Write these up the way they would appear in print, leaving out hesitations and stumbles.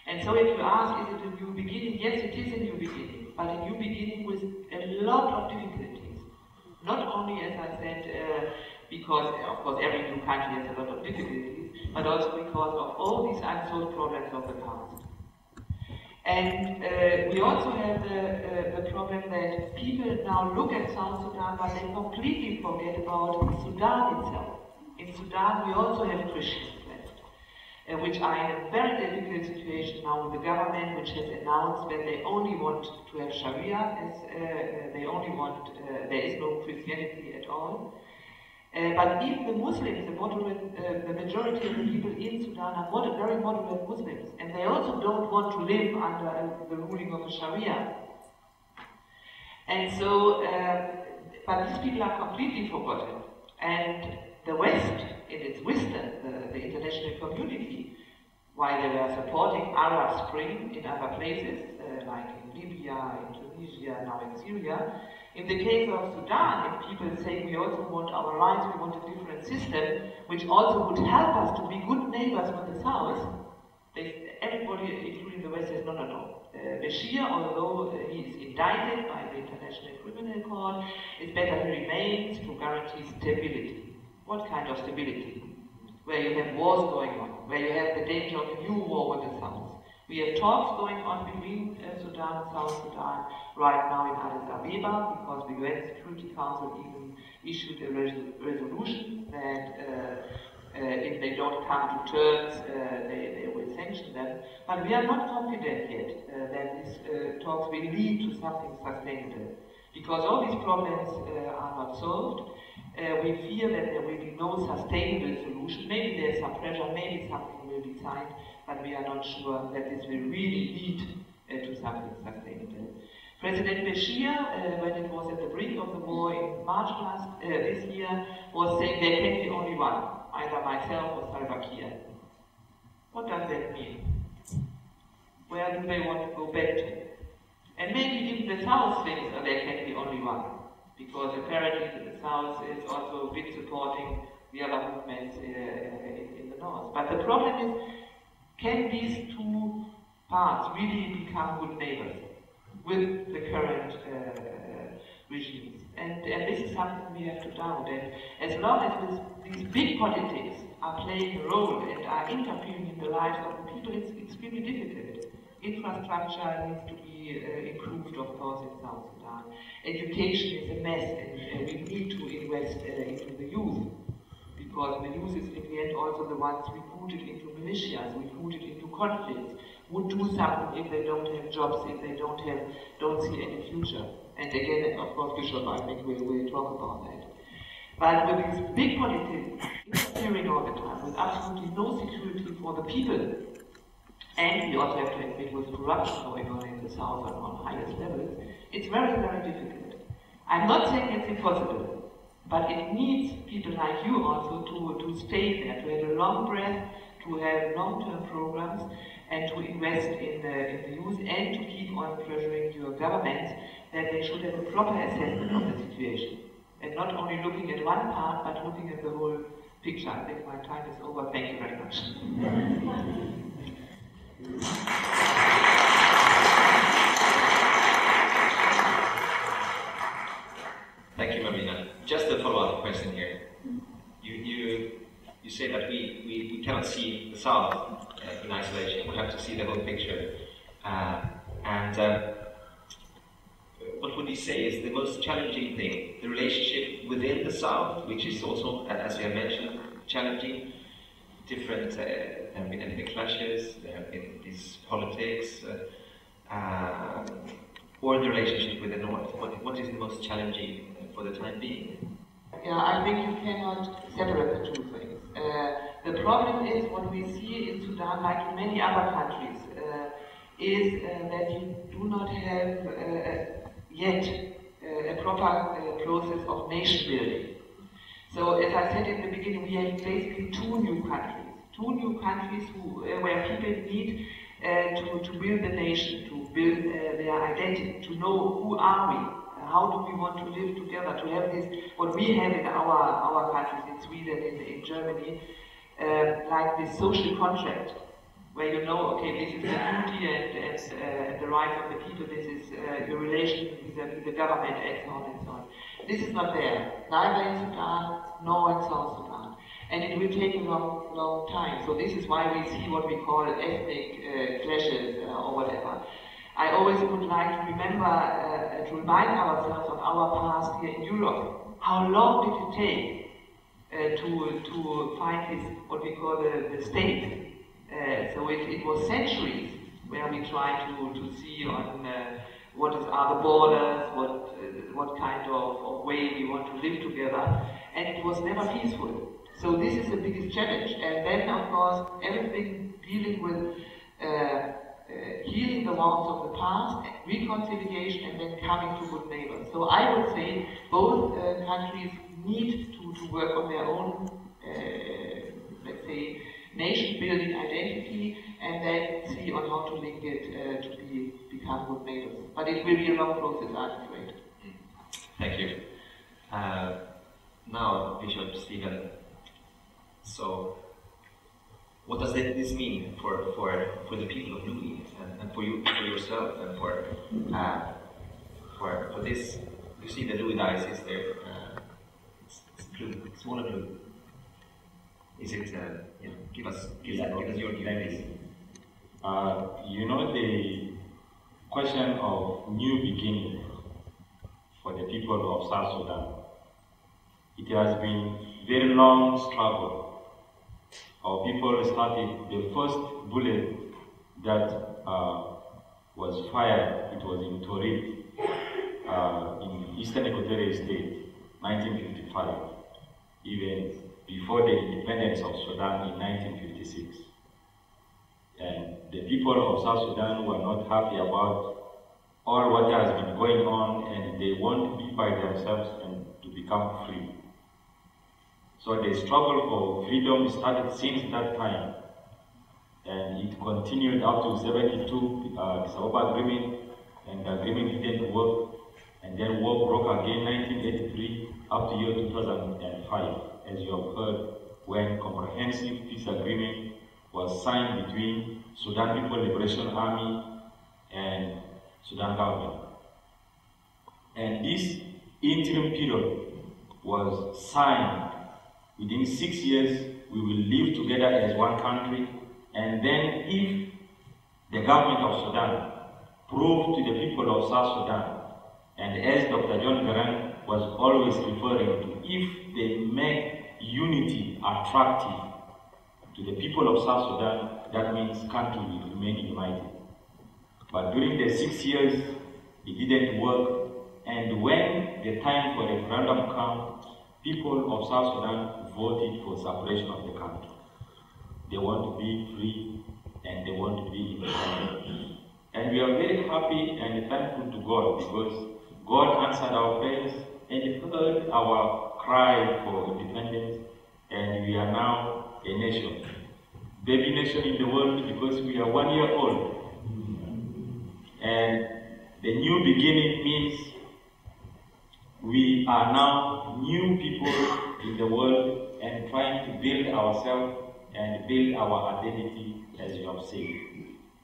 And so if you ask, is it a new beginning? Yes, it is a new beginning, but a new beginning with a lot of difficulties. Not only, as I said, because of course every new country has a lot of difficulties, but also because of all these unsolved problems of the past. And we also have the problem that people now look at South Sudan, but they completely forget about Sudan itself. In Sudan we also have Christians left, which are in a very difficult situation now with the government, which has announced that they only want to have Sharia, as they only want, there is no Christianity at all. But even the Muslims, the majority of the people in Sudan are very moderate Muslims, and they also don't want to live under the ruling of the Sharia. And so, but these people are completely forgotten. And the West, in its wisdom, the international community, while they were supporting Arab Spring in other places, like in Libya, in Tunisia, now in Syria, in the case of Sudan, if people say we also want our rights, we want a different system, which also would help us to be good neighbors with the South, everybody, including the West, says no, no, no. Bashir, although he is indicted by the International Criminal Court, it's better he remains to guarantee stability. What kind of stability? Where you have wars going on, where you have the danger of a new war with the South. We have talks going on between Sudan and South Sudan right now in Addis Ababa, because the UN Security Council even issued a resolution that if they don't come to terms, they will sanction them. But we are not confident yet that these talks will lead to something sustainable. Because all these problems are not solved, we fear that there will be no sustainable solution. Maybe there's some pressure, maybe something will be signed, but we are not sure that this will really lead to something sustainable. President Bashir, when it was at the brink of the war in March this year, was saying there can be only one, either myself or Salva Kiir. What does that mean? Where do they want to go back to? And maybe even the South thinks that there can be only one, because apparently the South is also a bit supporting the other movements in the North. But the problem is, can these two parts really become good neighbors with the current regimes? And this is something we have to doubt. And as long as these big politics are playing a role and are interfering in the lives of the people, it's extremely difficult. Infrastructure needs to be improved, of course, in South Sudan. Education is a mess, and we need to invest into the youth, because the youth is in the end also the ones recruited into militias, recruited into conflicts, would do something if they don't have jobs, if they don't see any future. And again, of course, Bishop, I think we'll talk about that. But with these big politics interfering all the time, with absolutely no security for the people, and we also have to admit with corruption going on in the South and on highest levels, it's very, very difficult. I'm not saying it's impossible, but it needs people like you also to stay there, to have a long breath, to have long-term programs, and to invest in the youth, and to keep on pressuring your governments that they should have a proper assessment of the situation. And not only looking at one part, but looking at the whole picture. I think my time is over. Thank you very much. Thank you, Marina. Just a follow-up question here. You say that we cannot see the South in isolation. We have to see the whole picture. What would you say is the most challenging thing? The relationship within the South, which is also, as you have mentioned, challenging. Different, there have been ethnic clashes, there have been these politics, or the relationship with the North. What is the most challenging for the time being? Yeah, I think you cannot separate the two things. The problem is what we see in Sudan, like in many other countries, is that you do not have yet a proper process of nation building. So, as I said in the beginning, we have basically two new countries where people need to build the nation, to build their identity, to know who are we, how do we want to live together, to have this, what we have in our countries, in Sweden, in Germany, like this social contract, where you know, okay, this is the duty and the rights of the people, this is your relation vis-a-vis the government, and so on and so on. This is not there, neither in Sudan nor in South Sudan. And it will take a long, long time. So this is why we see what we call ethnic clashes or whatever. I always would like to remember, to remind ourselves of our past here in Europe. How long did it take to find this, what we call the state? So it was centuries where we tried to see on what are the borders, what kind of way we want to live together, and it was never peaceful. So this is the biggest challenge. And then, of course, everything dealing with healing the wounds of the past, reconciliation, and then coming to good neighbors. So I would say both countries need to work on their own, let's say, nation-building identity, and then see on how to link it to become good neighbors. But it will be a long process, I'm afraid. Thank you. Now, Bishop Stephen, so what does this mean for the people of Louis and for you, for yourself, and for this? You see the Louis diocese there. It's blue, smaller blue. Is it? Give us your view. You know, the question of new beginning for the people of South Sudan. It has been very long struggle. Our people started, the first bullet that was fired, it was in Torit, in Eastern Equatorial State, 1955, even before the independence of Sudan in 1956. And the people of South Sudan were not happy about all what has been going on, and they want to be by themselves and to become free. So the struggle for freedom started since that time, and it continued up to 72, the agreement, and the agreement didn't work, and then war broke again 1983 up to year 2005, as you have heard, when comprehensive peace agreement was signed between Sudan People Liberation Army and Sudan government. And this interim period was signed. Within 6 years, we will live together as one country, and then if the government of Sudan proved to the people of South Sudan, and as Dr. John Garang was always referring to, if they make unity attractive to the people of South Sudan, that means country will remain united. But during the 6 years, it didn't work, and when the time for referendum came, people of South Sudan voted for separation of the country. They want to be free and they want to be independent. And we are very happy and thankful to God, because God answered our prayers and heard our cry for independence, and we are now a nation. Baby nation in the world, because we are 1 year old. And the new beginning means we are now new people in the world and trying to build ourselves and build our identity, as you have said,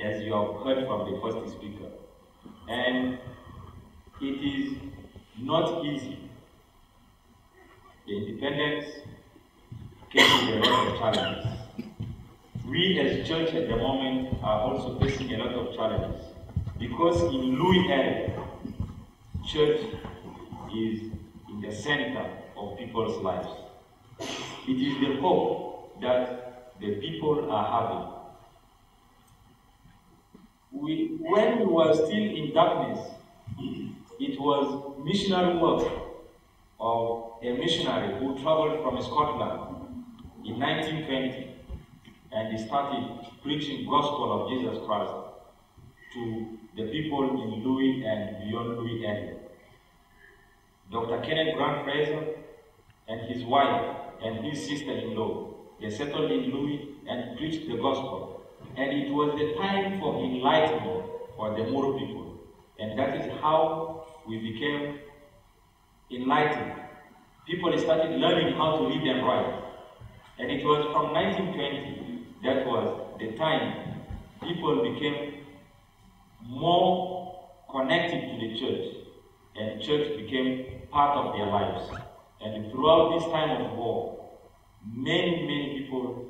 as you have heard from the first speaker. And it is not easy. The independence came with a lot of challenges. We as church at the moment are also facing a lot of challenges, because in Louis area, church is in the center of people's lives. It is the hope that the people are having. When we were still in darkness, it was missionary work of a missionary who traveled from Scotland in 1920, and he started preaching gospel of Jesus Christ to the people in Louis and beyond Louis area. Dr. Kenneth Grant Fraser and his wife and his sister-in-law, they settled in Louis and preached the gospel. And it was the time for enlightenment for the Moro people. And that is how we became enlightened. People started learning how to read and write. And it was from 1920, that was the time people became more connected to the church, and church became part of their lives. And throughout this time of war, many people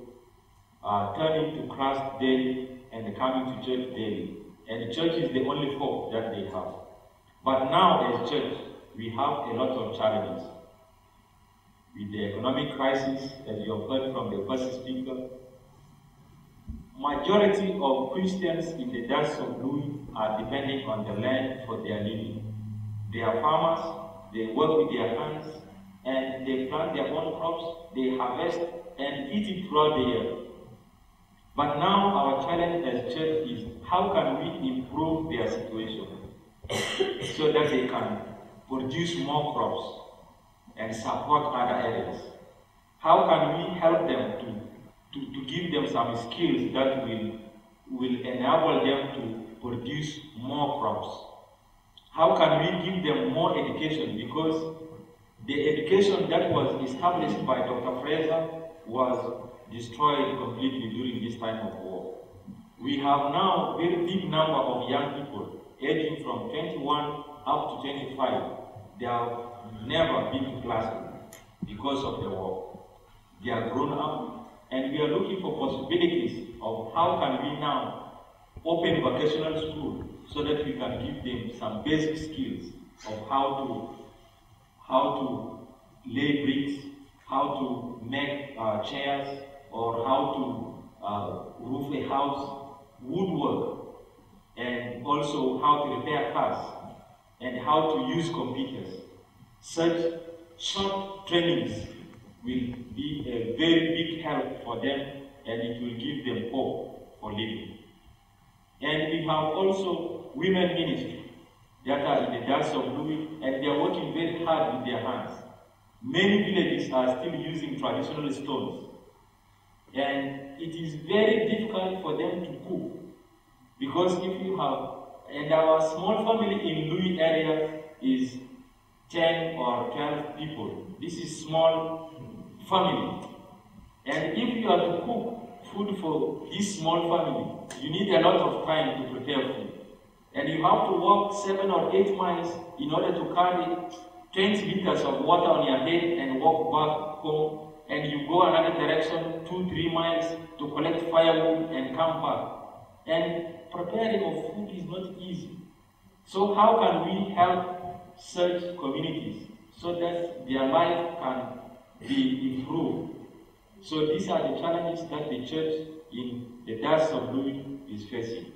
are turning to Christ daily and coming to church daily. And the church is the only hope that they have. But now as church, we have a lot of challenges. With the economic crisis, as you have heard from the first speaker, majority of Christians in the Diocese of Louis are depending on the land for their living. They are farmers, they work with their hands, and they plant their own crops, they harvest and eat it throughout the year. But now our challenge as church is how can we improve their situation so that they can produce more crops and support other areas? How can we help them to give them some skills that will enable them to produce more crops? How can we give them more education? Because the education that was established by Dr. Fraser was destroyed completely during this time of war. We have now a very big number of young people aging from 21 up to 25. They have never been to classroom because of the war. They are grown up, and we are looking for possibilities of how can we now open vocational school so that we can give them some basic skills of how to lay bricks, how to make chairs, or how to roof a house, woodwork, and also how to repair cars, and how to use computers. Such short trainings will be a very big help for them, and it will give them hope for living. And we have also women ministry that are in the Diocese of Louis, and they are working very hard with their hands. Many villages are still using traditional stones, and it is very difficult for them to cook, because if you have, and our small family in Louis area is 10 or 12 people. This is small family, and if you are to cook food for this small family, you need a lot of time to prepare food, and you have to walk 7 or 8 miles in order to carry 20 liters of water on your head and walk back home, and you go another direction 2-3 miles to collect firewood and come back. And preparing of food is not easy. So how can we help such communities so that their life can be improved? So these are the challenges that the church in the Diocese of Louis is facing.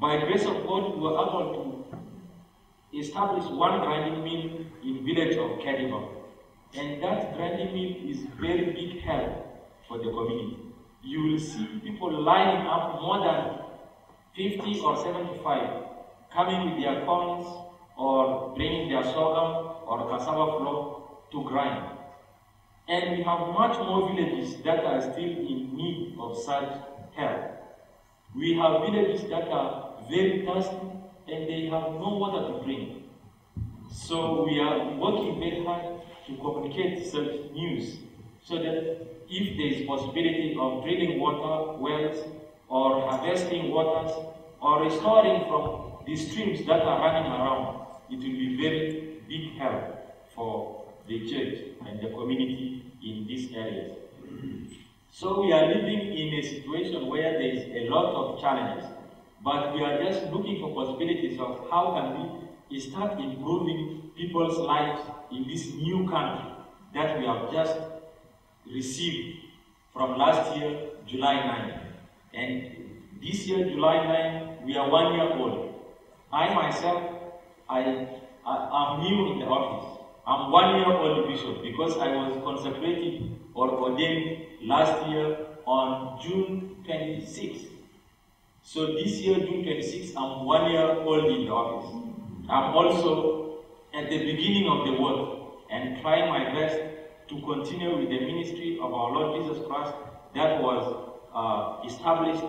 By grace of God, we were able to establish one grinding mill in village of Kadiba. And that grinding mill is very big help for the community. You will see people lining up more than 50 or 75, coming with their corns or bringing their sorghum or cassava flour to grind. And we have much more villages that are still in need of such help. We have villages that are very thirsty and they have no water to drink. So we are working very hard to communicate such news so that if there is possibility of drilling water wells or harvesting waters or restoring from the streams that are running around, it will be very big help for the church and the community in these areas. So we are living in a situation where there is a lot of challenges, but we are just looking for possibilities of how can we start improving people's lives in this new country that we have just received from last year, July 9. And this year, July 9, we are 1 year old. I myself, I'm new in the office. I'm 1 year old bishop because I was consecrated or ordained last year on June 26. So this year, June 26, I'm 1 year old in the office. I'm also at the beginning of the work and trying my best to continue with the ministry of our Lord Jesus Christ that was established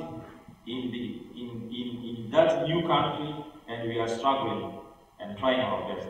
in that new country, and we are struggling and trying our best.